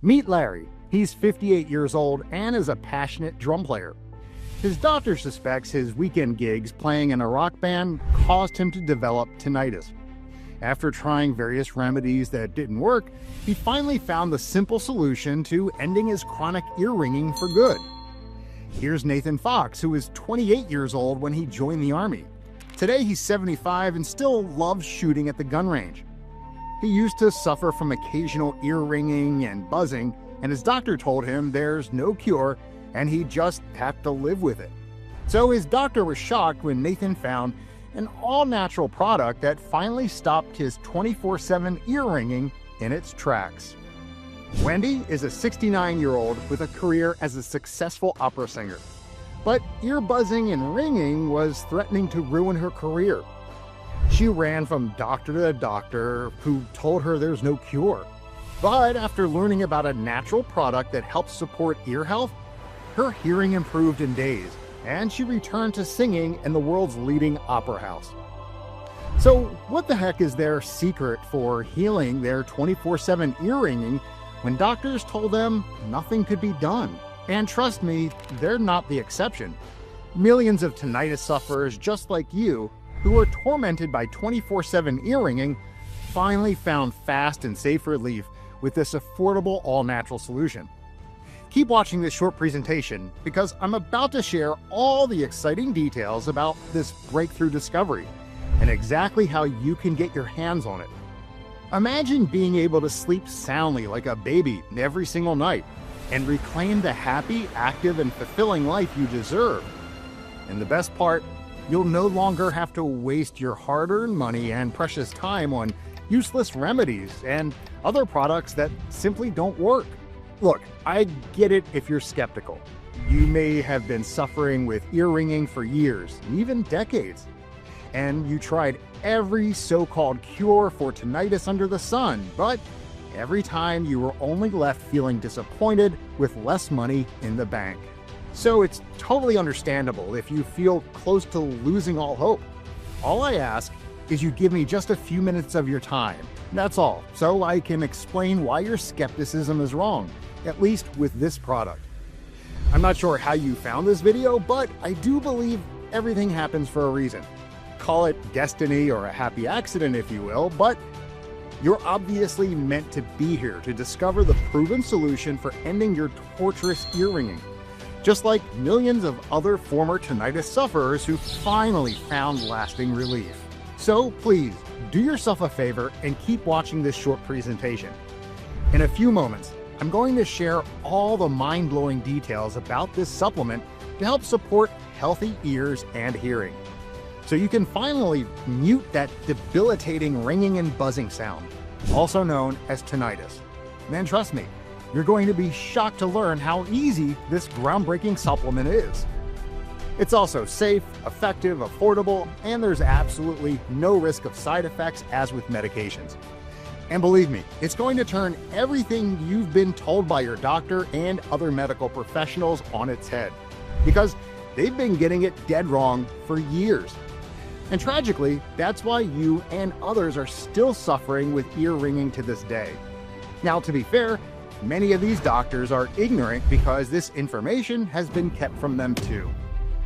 Meet Larry. He's 58 years old and is a passionate drum player. His doctor suspects his weekend gigs playing in a rock band caused him to develop tinnitus. After trying various remedies that didn't work, he finally found the simple solution to ending his chronic ear ringing for good. Here's Nathan Fox, who was 28 years old when he joined the Army. Today he's 75 and still loves shooting at the gun range. He used to suffer from occasional ear ringing and buzzing, and his doctor told him there's no cure and he just have to live with it. So his doctor was shocked when Nathan found an all-natural product that finally stopped his 24/7 ear ringing in its tracks. Wendy is a 69-year-old with a career as a successful opera singer. But ear buzzing and ringing was threatening to ruin her career. She ran from doctor to doctor who told her there's no cure. But after learning about a natural product that helps support ear health, her hearing improved in days, and she returned to singing in the world's leading opera house. So what the heck is their secret for healing their 24/7 ear ringing when doctors told them nothing could be done? And trust me, they're not the exception. Millions of tinnitus sufferers just like you, who are tormented by 24/7 ear ringing, finally found fast and safe relief with this affordable all-natural solution. Keep watching this short presentation because I'm about to share all the exciting details about this breakthrough discovery and exactly how you can get your hands on it. Imagine being able to sleep soundly like a baby every single night and reclaim the happy, active, and fulfilling life you deserve. And the best part, you'll no longer have to waste your hard-earned money and precious time on useless remedies and other products that simply don't work. Look, I get it if you're skeptical. You may have been suffering with ear ringing for years, even decades, and you tried every so-called cure for tinnitus under the sun, but every time you were only left feeling disappointed with less money in the bank. So it's totally understandable if you feel close to losing all hope. All I ask is you give me just a few minutes of your time. That's all, so I can explain why your skepticism is wrong, at least with this product. I'm not sure how you found this video, but I do believe everything happens for a reason. Call it destiny or a happy accident if you will, but you're obviously meant to be here to discover the proven solution for ending your torturous ear ringing, just like millions of other former tinnitus sufferers who finally found lasting relief. So please, do yourself a favor and keep watching this short presentation. In a few moments, I'm going to share all the mind-blowing details about this supplement to help support healthy ears and hearing, so you can finally mute that debilitating ringing and buzzing sound, also known as tinnitus. And trust me, you're going to be shocked to learn how easy this groundbreaking supplement is. It's also safe, effective, affordable, and there's absolutely no risk of side effects as with medications. And believe me, it's going to turn everything you've been told by your doctor and other medical professionals on its head, because they've been getting it dead wrong for years. And tragically, that's why you and others are still suffering with ear ringing to this day. Now, to be fair, many of these doctors are ignorant because this information has been kept from them too.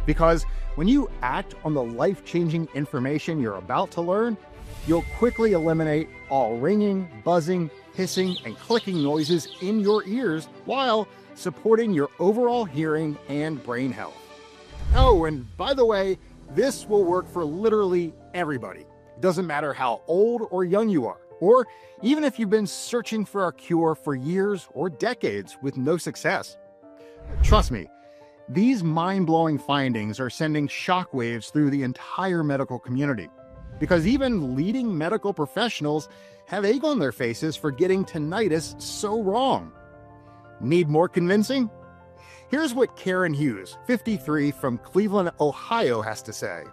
Because when you act on the life-changing information you're about to learn, you'll quickly eliminate all ringing, buzzing, hissing, and clicking noises in your ears while supporting your overall hearing and brain health. Oh, and by the way, this will work for literally everybody. It doesn't matter how old or young you are, or even if you've been searching for a cure for years or decades with no success. Trust me, these mind-blowing findings are sending shockwaves through the entire medical community, because even leading medical professionals have egg on their faces for getting tinnitus so wrong. Need more convincing? Here's what Karen Hughes, 53, from Cleveland, Ohio, has to say.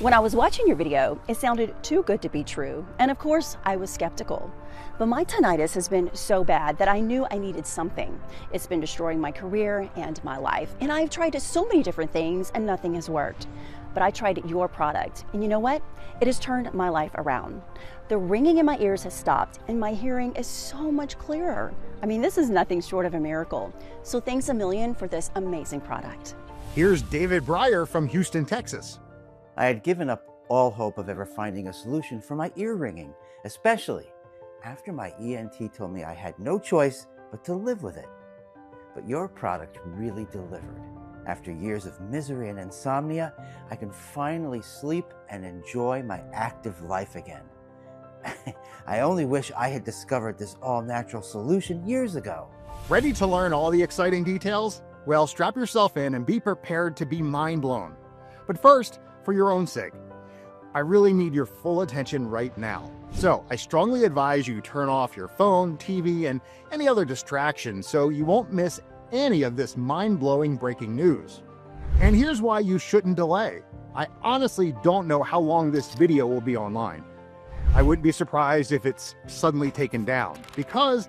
When I was watching your video, it sounded too good to be true, and of course, I was skeptical. But my tinnitus has been so bad that I knew I needed something. It's been destroying my career and my life, and I've tried so many different things and nothing has worked. but I tried your product, and you know what? It has turned my life around. The ringing in my ears has stopped, and my hearing is so much clearer. I mean, this is nothing short of a miracle. So thanks a million for this amazing product. Here's David Breyer from Houston, Texas. I had given up all hope of ever finding a solution for my ear ringing, especially after my ENT told me I had no choice but to live with it. But your product really delivered. After years of misery and insomnia, I can finally sleep and enjoy my active life again. I only wish I had discovered this all-natural solution years ago. Ready to learn all the exciting details? Well, strap yourself in and be prepared to be mind-blown. But first, for your own sake, I really need your full attention right now. So I strongly advise you turn off your phone, TV, and any other distractions so you won't miss any of this mind-blowing breaking news. And here's why you shouldn't delay. I honestly don't know how long this video will be online. I wouldn't be surprised if it's suddenly taken down, because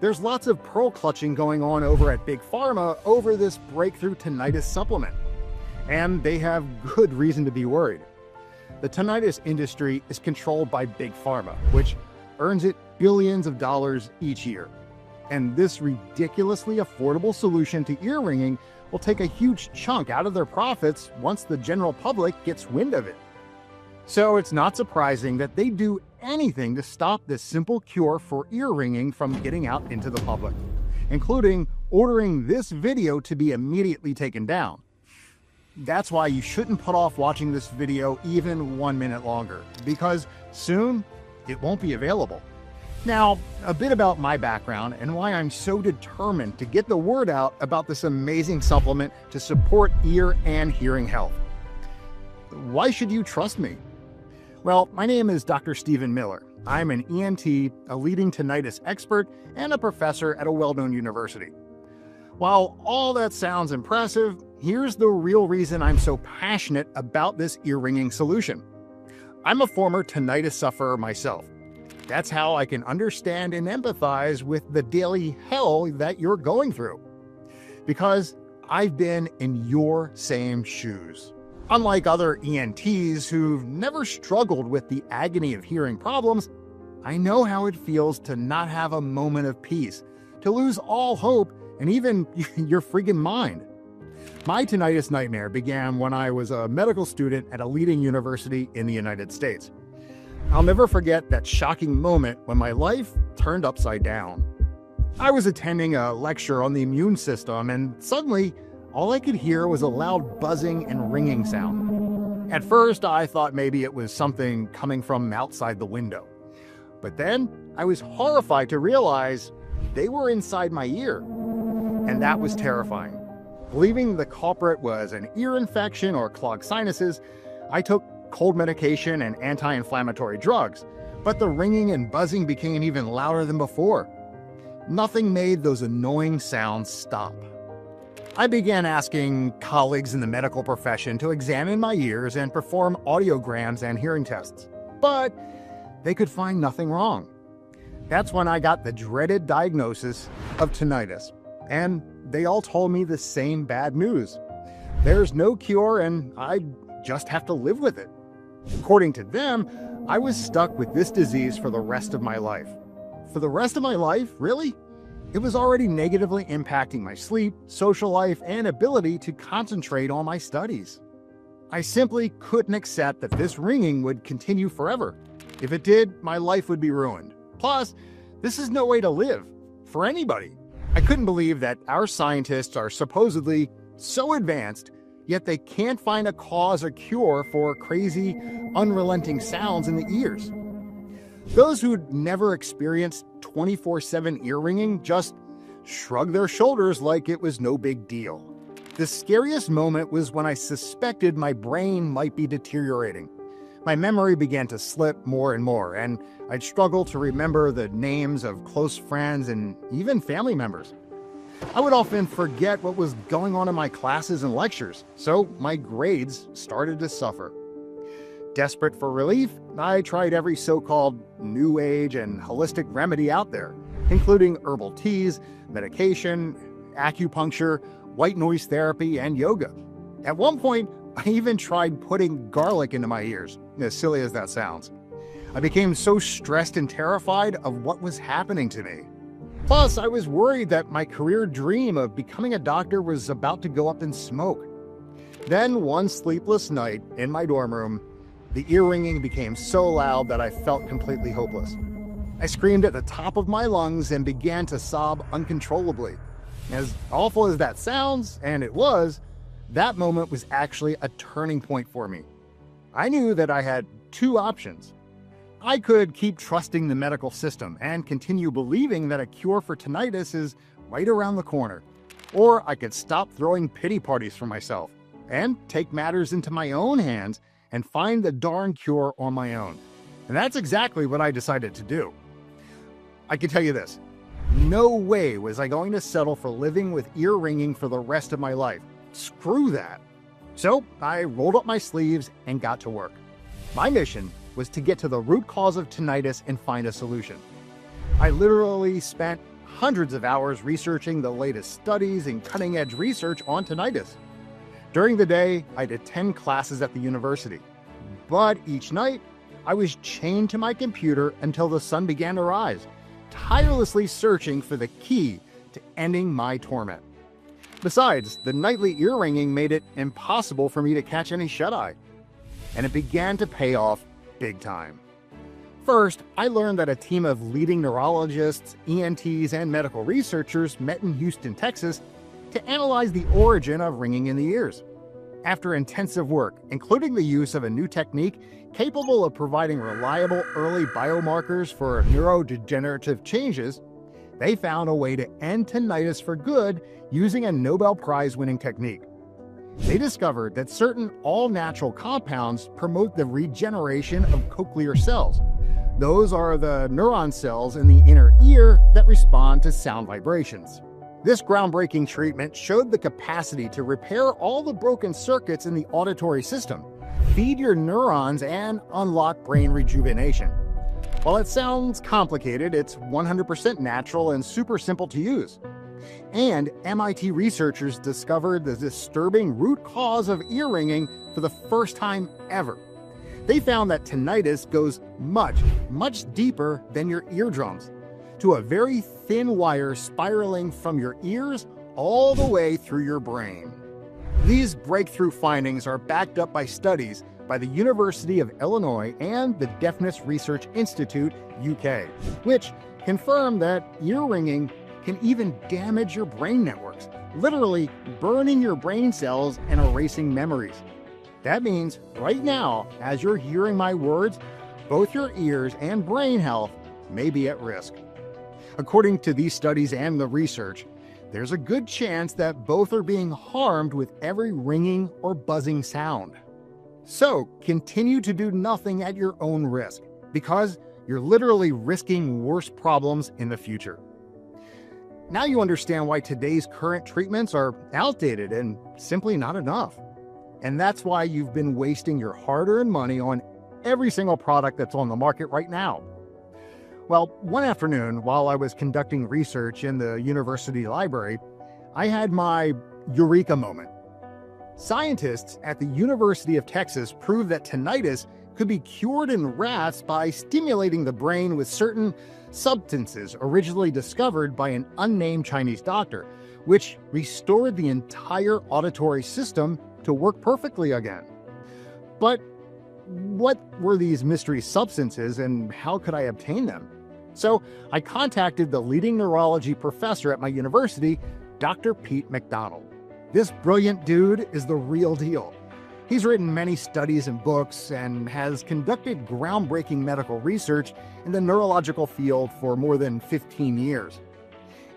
there's lots of pearl clutching going on over at Big Pharma over this breakthrough tinnitus supplement. And they have good reason to be worried. The tinnitus industry is controlled by Big Pharma, which earns it billions of dollars each year. And this ridiculously affordable solution to ear ringing will take a huge chunk out of their profits once the general public gets wind of it. So it's not surprising that they do anything to stop this simple cure for ear ringing from getting out into the public, including ordering this video to be immediately taken down. That's why you shouldn't put off watching this video even 1 minute longer, because soon it won't be available. Now, a bit about my background and why I'm so determined to get the word out about this amazing supplement to support ear and hearing health. Why should you trust me? Well, my name is Dr. Stephen Miller. I'm an ENT, a leading tinnitus expert, and a professor at a well-known university. While all that sounds impressive, here's the real reason I'm so passionate about this ear ringing solution. I'm a former tinnitus sufferer myself. That's how I can understand and empathize with the daily hell that you're going through. Because I've been in your same shoes. Unlike other ENTs who've never struggled with the agony of hearing problems, I know how it feels to not have a moment of peace, to lose all hope and even your friggin' mind. My tinnitus nightmare began when I was a medical student at a leading university in the United States. I'll never forget that shocking moment when my life turned upside down. I was attending a lecture on the immune system, and suddenly, all I could hear was a loud buzzing and ringing sound. At first, I thought maybe it was something coming from outside the window. But then, I was horrified to realize they were inside my ear. And that was terrifying. Believing the culprit was an ear infection or clogged sinuses, I took cold medication and anti-inflammatory drugs, but the ringing and buzzing became even louder than before. Nothing made those annoying sounds stop. I began asking colleagues in the medical profession to examine my ears and perform audiograms and hearing tests, but they could find nothing wrong. That's when I got the dreaded diagnosis of tinnitus, and they all told me the same bad news. There's no cure, and I just have to live with it. According to them, I was stuck with this disease for the rest of my life. For the rest of my life, really? It was already negatively impacting my sleep, social life, and ability to concentrate on my studies. I simply couldn't accept that this ringing would continue forever. If it did, my life would be ruined. Plus, this is no way to live for anybody. I couldn't believe that our scientists are supposedly so advanced, yet they can't find a cause or cure for crazy, unrelenting sounds in the ears. Those who'd never experienced 24/7 ear ringing just shrugged their shoulders like it was no big deal. The scariest moment was when I suspected my brain might be deteriorating. My memory began to slip more and more, and I'd struggle to remember the names of close friends and even family members. I would often forget what was going on in my classes and lectures, so my grades started to suffer. Desperate for relief, I tried every so-called new age and holistic remedy out there, including herbal teas, medication, acupuncture, white noise therapy, and yoga. At one point, I even tried putting garlic into my ears, as silly as that sounds. I became so stressed and terrified of what was happening to me. Plus, I was worried that my career dream of becoming a doctor was about to go up in smoke. Then, one sleepless night in my dorm room, the ear ringing became so loud that I felt completely hopeless. I screamed at the top of my lungs and began to sob uncontrollably. As awful as that sounds, and it was, that moment was actually a turning point for me. I knew that I had two options. I could keep trusting the medical system and continue believing that a cure for tinnitus is right around the corner. Or I could stop throwing pity parties for myself and take matters into my own hands and find the darn cure on my own. And that's exactly what I decided to do. I can tell you this, no way was I going to settle for living with ear ringing for the rest of my life. Screw that. So I rolled up my sleeves and got to work. My mission was to get to the root cause of tinnitus and find a solution. I literally spent hundreds of hours researching the latest studies and cutting-edge research on tinnitus. During the day, I'd attend classes at the university. But each night, I was chained to my computer until the sun began to rise, tirelessly searching for the key to ending my torment. Besides, the nightly ear ringing made it impossible for me to catch any shut-eye. And it began to pay off big time. First, I learned that a team of leading neurologists, ENTs, and medical researchers met in Houston, Texas, to analyze the origin of ringing in the ears. After intensive work, including the use of a new technique capable of providing reliable early biomarkers for neurodegenerative changes, they found a way to end tinnitus for good using a Nobel Prize-winning technique. They discovered that certain all-natural compounds promote the regeneration of cochlear cells. Those are the neuron cells in the inner ear that respond to sound vibrations. This groundbreaking treatment showed the capacity to repair all the broken circuits in the auditory system, feed your neurons, and unlock brain rejuvenation. While it sounds complicated, it's 100% natural and super simple to use. And MIT researchers discovered the disturbing root cause of ear ringing for the first time ever. They found that tinnitus goes much, much deeper than your eardrums, to a very thin wire spiraling from your ears all the way through your brain. These breakthrough findings are backed up by studies by the University of Illinois and the Deafness Research Institute, UK, which confirm that ear ringing can even damage your brain networks, literally burning your brain cells and erasing memories. That means right now, as you're hearing my words, both your ears and brain health may be at risk. According to these studies and the research, there's a good chance that both are being harmed with every ringing or buzzing sound. So continue to do nothing at your own risk, because you're literally risking worse problems in the future. Now you understand why today's current treatments are outdated and simply not enough. And that's why you've been wasting your hard-earned money on every single product that's on the market right now. Well, one afternoon, while I was conducting research in the university library, I had my eureka moment. Scientists at the University of Texas proved that tinnitus could be cured in rats by stimulating the brain with certain substances originally discovered by an unnamed Chinese doctor, which restored the entire auditory system to work perfectly again. But what were these mystery substances and how could I obtain them? So I contacted the leading neurology professor at my university, Dr. Pete McDonald. This brilliant dude is the real deal. He's written many studies and books and has conducted groundbreaking medical research in the neurological field for more than 15 years.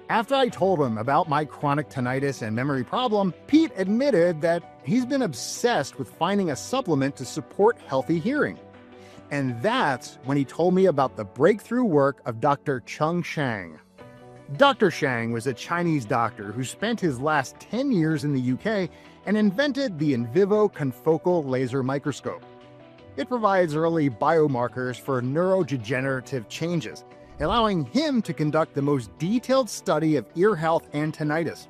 After I told him about my chronic tinnitus and memory problem, Pete admitted that he's been obsessed with finding a supplement to support healthy hearing. And that's when he told me about the breakthrough work of Dr. Chung Shang. Dr. Shang was a Chinese doctor who spent his last 10 years in the UK and invented the in vivo confocal laser microscope. It provides early biomarkers for neurodegenerative changes, allowing him to conduct the most detailed study of ear health and tinnitus.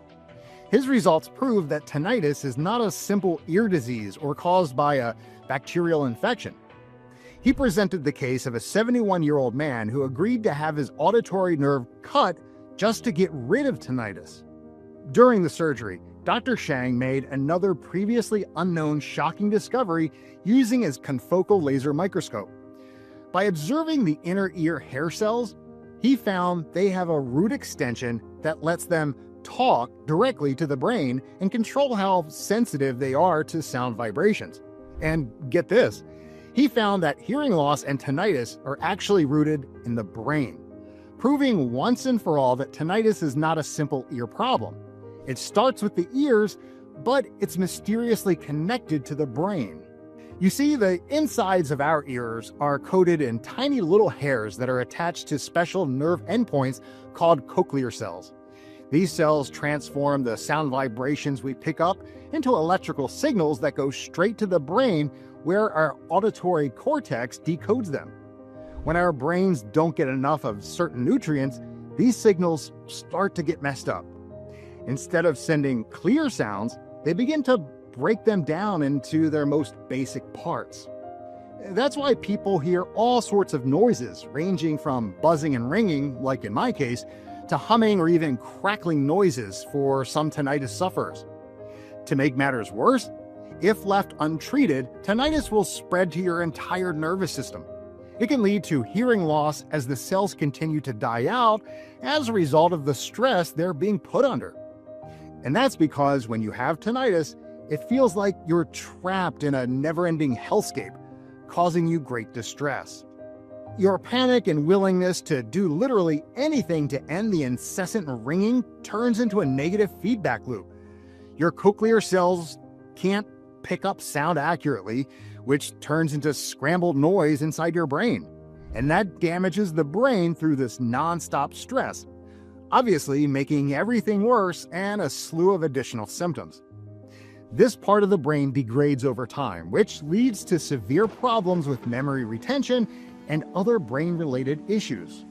His results prove that tinnitus is not a simple ear disease or caused by a bacterial infection. He presented the case of a 71-year-old man who agreed to have his auditory nerve cut just to get rid of tinnitus. During the surgery, Dr. Shang made another previously unknown shocking discovery using his confocal laser microscope. By observing the inner ear hair cells, he found they have a root extension that lets them talk directly to the brain and control how sensitive they are to sound vibrations. And get this, he found that hearing loss and tinnitus are actually rooted in the brain, proving once and for all that tinnitus is not a simple ear problem. It starts with the ears, but it's mysteriously connected to the brain. You see, the insides of our ears are coated in tiny little hairs that are attached to special nerve endpoints called cochlear cells. These cells transform the sound vibrations we pick up into electrical signals that go straight to the brain, where our auditory cortex decodes them. When our brains don't get enough of certain nutrients, these signals start to get messed up. Instead of sending clear sounds, they begin to break them down into their most basic parts. That's why people hear all sorts of noises, ranging from buzzing and ringing, like in my case, to humming or even crackling noises for some tinnitus sufferers. To make matters worse, if left untreated, tinnitus will spread to your entire nervous system. It can lead to hearing loss as the cells continue to die out as a result of the stress they're being put under. And that's because when you have tinnitus, it feels like you're trapped in a never-ending hellscape, causing you great distress. Your panic and willingness to do literally anything to end the incessant ringing turns into a negative feedback loop. Your cochlear cells can't pick up sound accurately, which turns into scrambled noise inside your brain. And that damages the brain through this non-stop stress, obviously making everything worse and a slew of additional symptoms. This part of the brain degrades over time, which leads to severe problems with memory retention and other brain-related issues.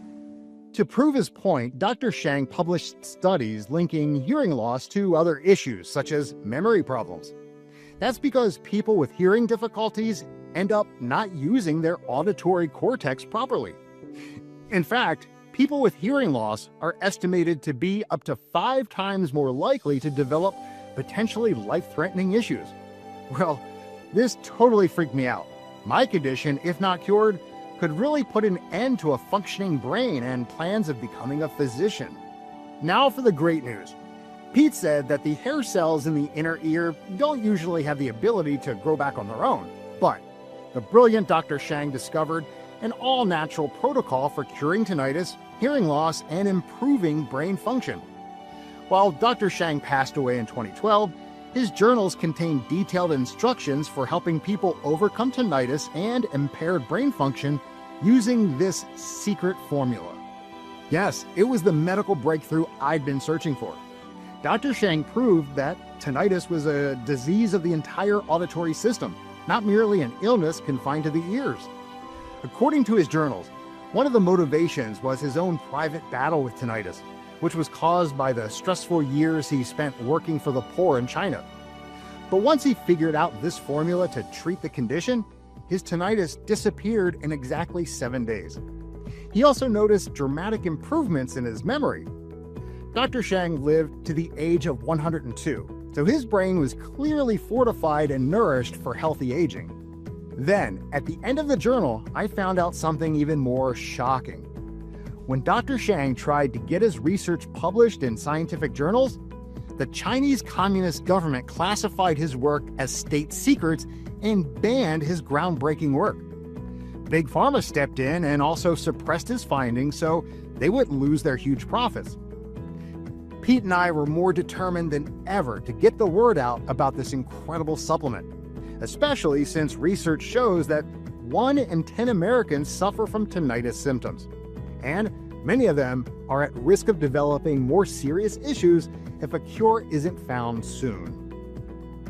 To prove his point, Dr. Shang published studies linking hearing loss to other issues, such as memory problems. That's because people with hearing difficulties end up not using their auditory cortex properly. In fact, people with hearing loss are estimated to be up to 5 times more likely to develop potentially life-threatening issues. Well, this totally freaked me out. My condition, if not cured, could really put an end to a functioning brain and plans of becoming a physician. Now for the great news. Pete said that the hair cells in the inner ear don't usually have the ability to grow back on their own, but the brilliant Dr. Shang discovered an all-natural protocol for curing tinnitus, hearing loss, and improving brain function. While Dr. Shang passed away in 2012, his journals contain detailed instructions for helping people overcome tinnitus and impaired brain function using this secret formula. Yes, it was the medical breakthrough I'd been searching for. Dr. Shang proved that tinnitus was a disease of the entire auditory system, not merely an illness confined to the ears. According to his journals, one of the motivations was his own private battle with tinnitus, which was caused by the stressful years he spent working for the poor in China. But once he figured out this formula to treat the condition, his tinnitus disappeared in exactly 7 days. He also noticed dramatic improvements in his memory. Dr. Shang lived to the age of 102, so his brain was clearly fortified and nourished for healthy aging. Then, at the end of the journal, I found out something even more shocking. When Dr. Shang tried to get his research published in scientific journals, the Chinese Communist government classified his work as state secrets and banned his groundbreaking work. Big Pharma stepped in and also suppressed his findings so they wouldn't lose their huge profits. Pete and I were more determined than ever to get the word out about this incredible supplement, especially since research shows that 1 in 10 Americans suffer from tinnitus symptoms, and many of them are at risk of developing more serious issues if a cure isn't found soon.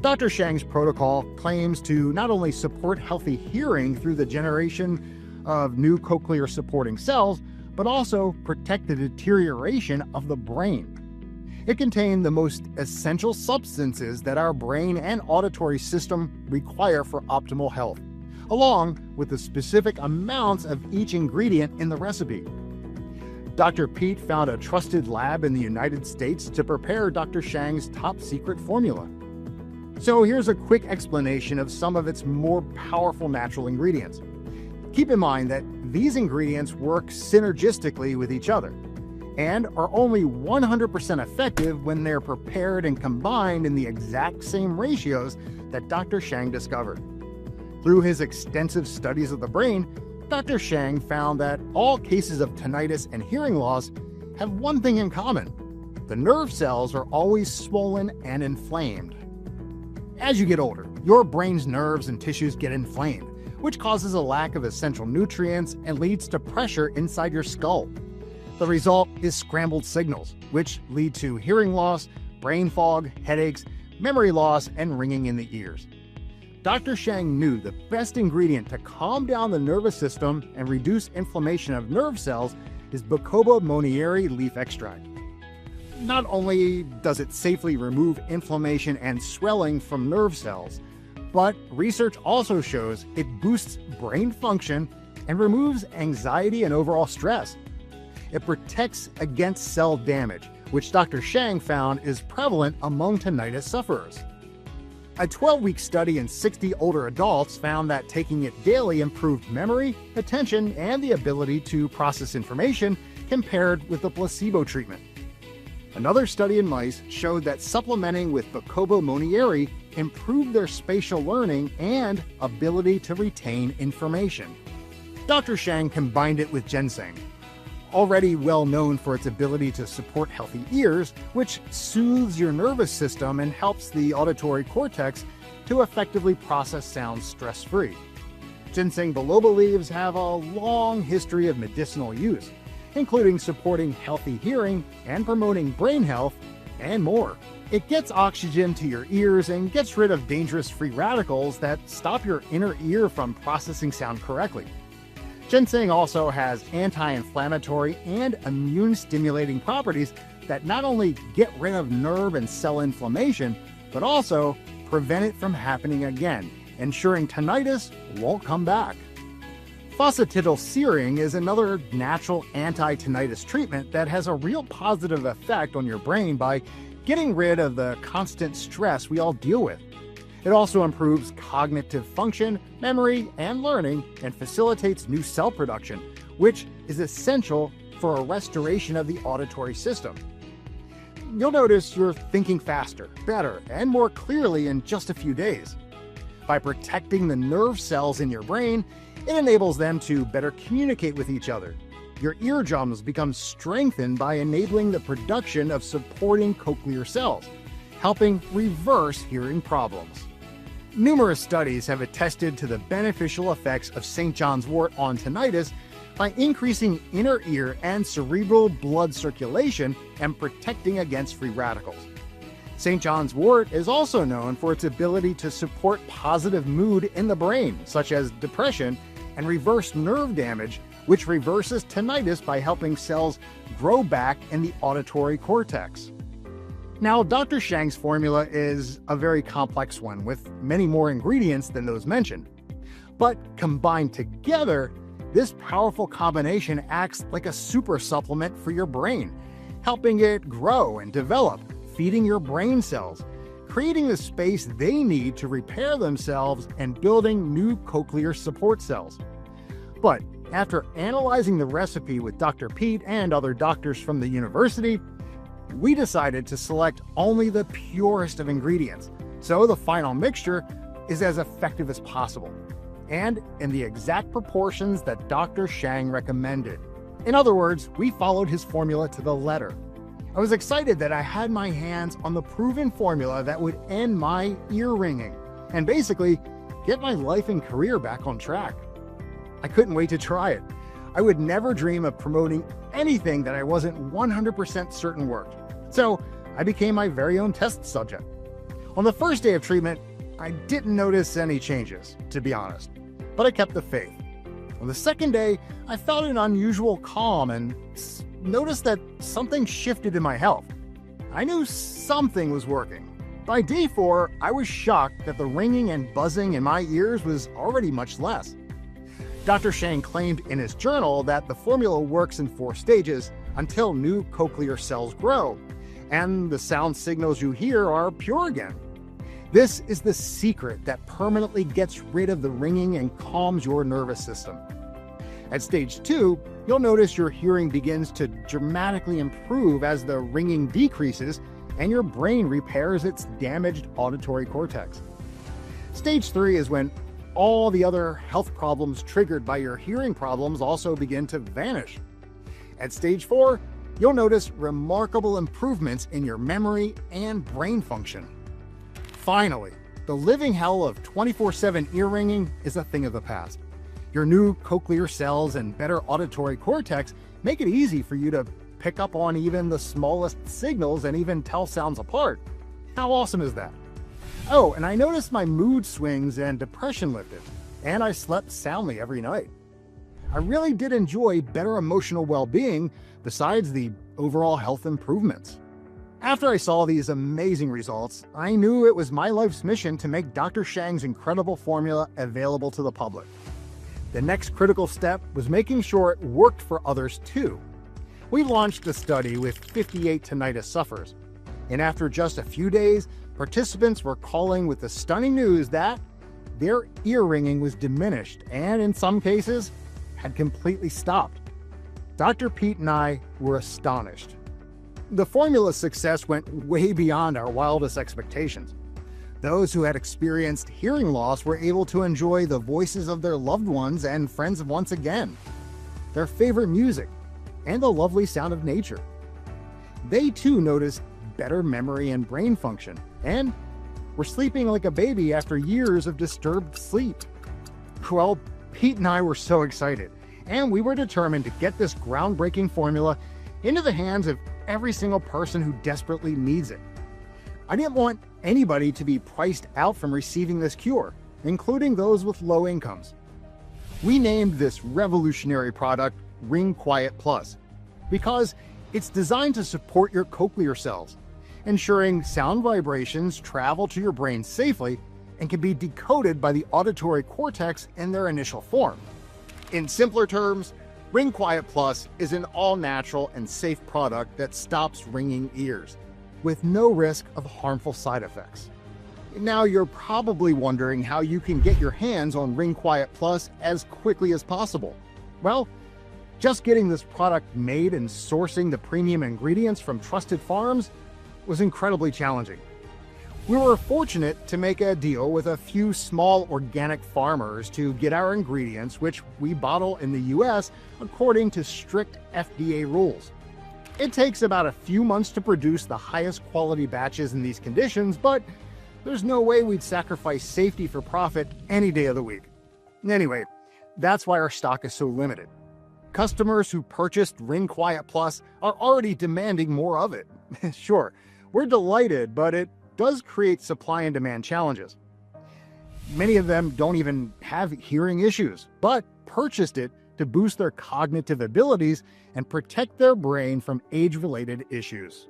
Dr. Shang's protocol claims to not only support healthy hearing through the generation of new cochlear supporting cells, but also protect the deterioration of the brain. It contained the most essential substances that our brain and auditory system require for optimal health, along with the specific amounts of each ingredient in the recipe. Dr. Pete found a trusted lab in the United States to prepare Dr. Shang's top-secret formula. So here's a quick explanation of some of its more powerful natural ingredients. Keep in mind that these ingredients work synergistically with each other and are only 100% effective when they're prepared and combined in the exact same ratios that Dr. Shang discovered. Through his extensive studies of the brain, Dr. Shang found that all cases of tinnitus and hearing loss have one thing in common: the nerve cells are always swollen and inflamed. As you get older, your brain's nerves and tissues get inflamed, which causes a lack of essential nutrients and leads to pressure inside your skull. The result is scrambled signals, which lead to hearing loss, brain fog, headaches, memory loss, and ringing in the ears. Dr. Shang knew the best ingredient to calm down the nervous system and reduce inflammation of nerve cells is Bacopa monnieri leaf extract. Not only does it safely remove inflammation and swelling from nerve cells, but research also shows it boosts brain function and removes anxiety and overall stress. It protects against cell damage, which Dr. Shang found is prevalent among tinnitus sufferers. A 12-week study in 60 older adults found that taking it daily improved memory, attention, and the ability to process information compared with the placebo treatment. Another study in mice showed that supplementing with Bacopa monnieri improved their spatial learning and ability to retain information. Dr. Shang combined it with ginseng, already well known for its ability to support healthy ears, which soothes your nervous system and helps the auditory cortex to effectively process sounds stress-free. Ginseng biloba leaves have a long history of medicinal use, including supporting healthy hearing and promoting brain health, and more. It gets oxygen to your ears and gets rid of dangerous free radicals that stop your inner ear from processing sound correctly. Ginseng also has anti-inflammatory and immune-stimulating properties that not only get rid of nerve and cell inflammation, but also prevent it from happening again, ensuring tinnitus won't come back. Phosphatidylserine is another natural anti-tinnitus treatment that has a real positive effect on your brain by getting rid of the constant stress we all deal with. It also improves cognitive function, memory, and learning, and facilitates new cell production, which is essential for a restoration of the auditory system. You'll notice you're thinking faster, better, and more clearly in just a few days. By protecting the nerve cells in your brain, it enables them to better communicate with each other. Your eardrums become strengthened by enabling the production of supporting cochlear cells, helping reverse hearing problems. Numerous studies have attested to the beneficial effects of St. John's wort on tinnitus by increasing inner ear and cerebral blood circulation and protecting against free radicals. St. John's wort is also known for its ability to support positive mood in the brain, such as depression, and reverse nerve damage, which reverses tinnitus by helping cells grow back in the auditory cortex. Now, Dr. Shang's formula is a very complex one with many more ingredients than those mentioned. But combined together, this powerful combination acts like a super supplement for your brain, helping it grow and develop, feeding your brain cells, creating the space they need to repair themselves, and building new cochlear support cells. But after analyzing the recipe with Dr. Pete and other doctors from the university, we decided to select only the purest of ingredients, so the final mixture is as effective as possible, and in the exact proportions that Dr. Shang recommended. In other words, we followed his formula to the letter. I was excited that I had my hands on the proven formula that would end my ear ringing and basically get my life and career back on track. I couldn't wait to try it. I would never dream of promoting anything that I wasn't 100% certain worked. So I became my very own test subject. On the first day of treatment, I didn't notice any changes, to be honest, but I kept the faith. On the second day, I felt an unusual calm and noticed that something shifted in my health. I knew something was working. By day 4, I was shocked that the ringing and buzzing in my ears was already much less. Dr. Shang claimed in his journal that the formula works in 4 stages until new cochlear cells grow, and the sound signals you hear are pure again. This is the secret that permanently gets rid of the ringing and calms your nervous system. At stage 2, you'll notice your hearing begins to dramatically improve as the ringing decreases and your brain repairs its damaged auditory cortex. Stage 3 is when all the other health problems triggered by your hearing problems also begin to vanish. At stage 4, you'll notice remarkable improvements in your memory and brain function. Finally, the living hell of 24/7 ear ringing is a thing of the past. Your new cochlear cells and better auditory cortex make it easy for you to pick up on even the smallest signals and even tell sounds apart. How awesome is that? Oh, and I noticed my mood swings and depression lifted, and I slept soundly every night. I really did enjoy better emotional well-being besides the overall health improvements. After I saw these amazing results, I knew it was my life's mission to make Dr. Shang's incredible formula available to the public. The next critical step was making sure it worked for others too. We launched a study with 58 tinnitus sufferers, and after just a few days, participants were calling with the stunning news that their ear ringing was diminished and, in some cases, had completely stopped. Dr. Pete and I were astonished. The formula's success went way beyond our wildest expectations. Those who had experienced hearing loss were able to enjoy the voices of their loved ones and friends once again, their favorite music, and the lovely sound of nature. They too noticed better memory and brain function, and were sleeping like a baby after years of disturbed sleep. Well, Pete and I were so excited, and we were determined to get this groundbreaking formula into the hands of every single person who desperately needs it. I didn't want anybody to be priced out from receiving this cure, including those with low incomes. We named this revolutionary product Ring Quiet Plus because it's designed to support your cochlear cells, ensuring sound vibrations travel to your brain safely and can be decoded by the auditory cortex in their initial form. In simpler terms, Ring Quiet Plus is an all-natural and safe product that stops ringing ears, with no risk of harmful side effects. Now you're probably wondering how you can get your hands on Ring Quiet Plus as quickly as possible. Well, just getting this product made and sourcing the premium ingredients from trusted farms was incredibly challenging. We were fortunate to make a deal with a few small organic farmers to get our ingredients, which we bottle in the US according to strict FDA rules. It takes about a few months to produce the highest quality batches in these conditions, but there's no way we'd sacrifice safety for profit any day of the week. Anyway, that's why our stock is so limited. Customers who purchased Ring Quiet Plus are already demanding more of it. Sure, we're delighted, but it does create supply and demand challenges. Many of them don't even have hearing issues, but purchased it to boost their cognitive abilities and protect their brain from age-related issues.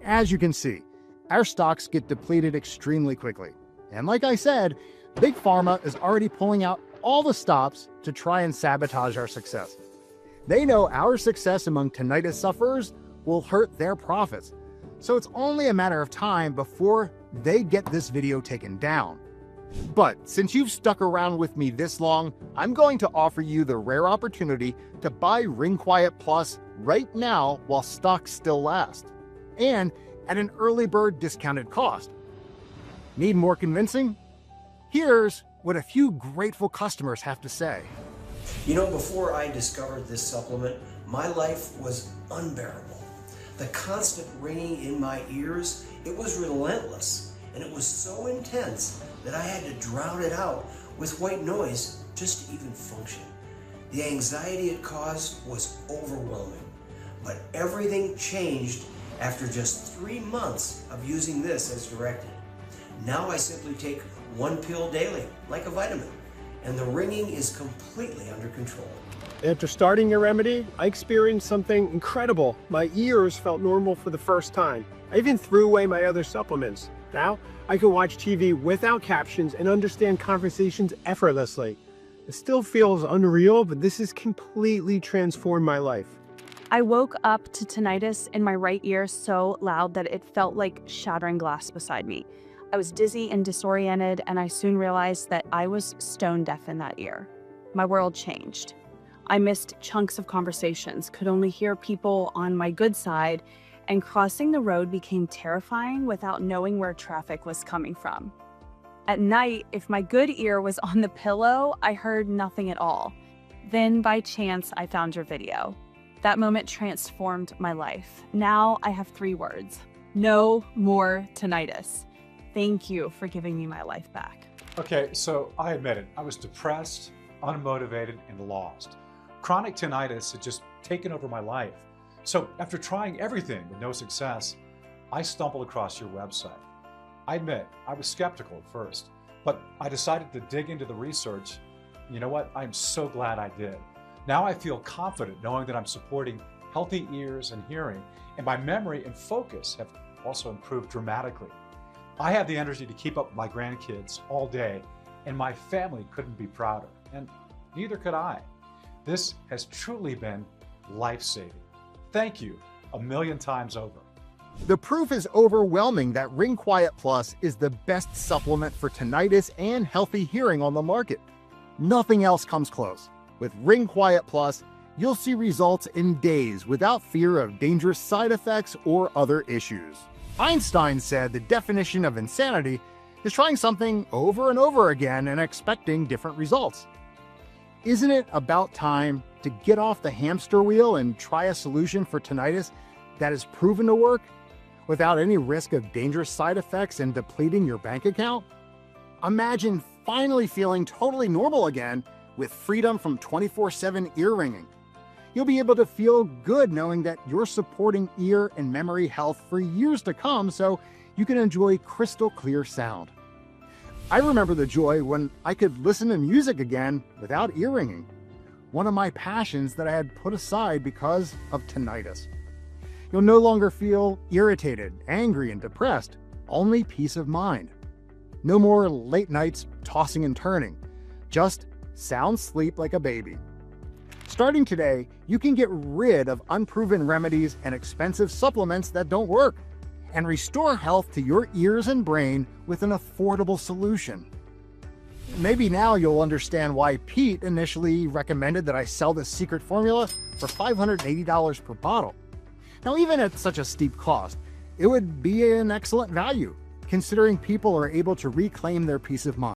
As you can see, our stocks get depleted extremely quickly. And like I said, Big Pharma is already pulling out all the stops to try and sabotage our success. They know our success among tinnitus sufferers will hurt their profits, so it's only a matter of time before they get this video taken down. But since you've stuck around with me this long, I'm going to offer you the rare opportunity to buy Ring Quiet Plus right now while stocks still last, and at an early bird discounted cost. Need more convincing? Here's what a few grateful customers have to say. You know, before I discovered this supplement, my life was unbearable. The constant ringing in my ears, it was relentless, and it was so intense that I had to drown it out with white noise just to even function. The anxiety it caused was overwhelming, but everything changed after just 3 months of using this as directed. Now I simply take 1 pill daily, like a vitamin, and the ringing is completely under control. After starting your remedy, I experienced something incredible. My ears felt normal for the first time. I even threw away my other supplements. Now, I can watch TV without captions and understand conversations effortlessly. It still feels unreal, but this has completely transformed my life. I woke up to tinnitus in my right ear so loud that it felt like shattering glass beside me. I was dizzy and disoriented, and I soon realized that I was stone deaf in that ear. My world changed. I missed chunks of conversations, could only hear people on my good side, and crossing the road became terrifying without knowing where traffic was coming from. At night, if my good ear was on the pillow, I heard nothing at all. Then, by chance, I found your video. That moment transformed my life. Now I have 3 words: no more tinnitus. Thank you for giving me my life back. Okay, so I admit it, I was depressed, unmotivated, and lost. Chronic tinnitus had just taken over my life. So after trying everything with no success, I stumbled across your website. I admit, I was skeptical at first, but I decided to dig into the research. You know what? I'm so glad I did. Now I feel confident knowing that I'm supporting healthy ears and hearing, and my memory and focus have also improved dramatically. I have the energy to keep up with my grandkids all day, and my family couldn't be prouder, and neither could I. This has truly been life-saving. Thank you 1,000,000 times over. The proof is overwhelming that Ring Quiet Plus is the best supplement for tinnitus and healthy hearing on the market. Nothing else comes close. With Ring Quiet Plus, you'll see results in days without fear of dangerous side effects or other issues. Einstein said the definition of insanity is trying something over and over again and expecting different results. Isn't it about time to get off the hamster wheel and try a solution for tinnitus that is proven to work without any risk of dangerous side effects and depleting your bank account? Imagine finally feeling totally normal again with freedom from 24/7 ear ringing. You'll be able to feel good knowing that you're supporting ear and memory health for years to come, so you can enjoy crystal clear sound. I remember the joy when I could listen to music again without ear ringing, one of my passions that I had put aside because of tinnitus. You'll no longer feel irritated, angry, and depressed, only peace of mind. No more late nights tossing and turning, just sound sleep like a baby. Starting today, you can get rid of unproven remedies and expensive supplements that don't work, and restore health to your ears and brain with an affordable solution. Maybe now you'll understand why Pete initially recommended that I sell this secret formula for $580 per bottle. Now, even at such a steep cost, it would be an excellent value, considering people are able to reclaim their peace of mind.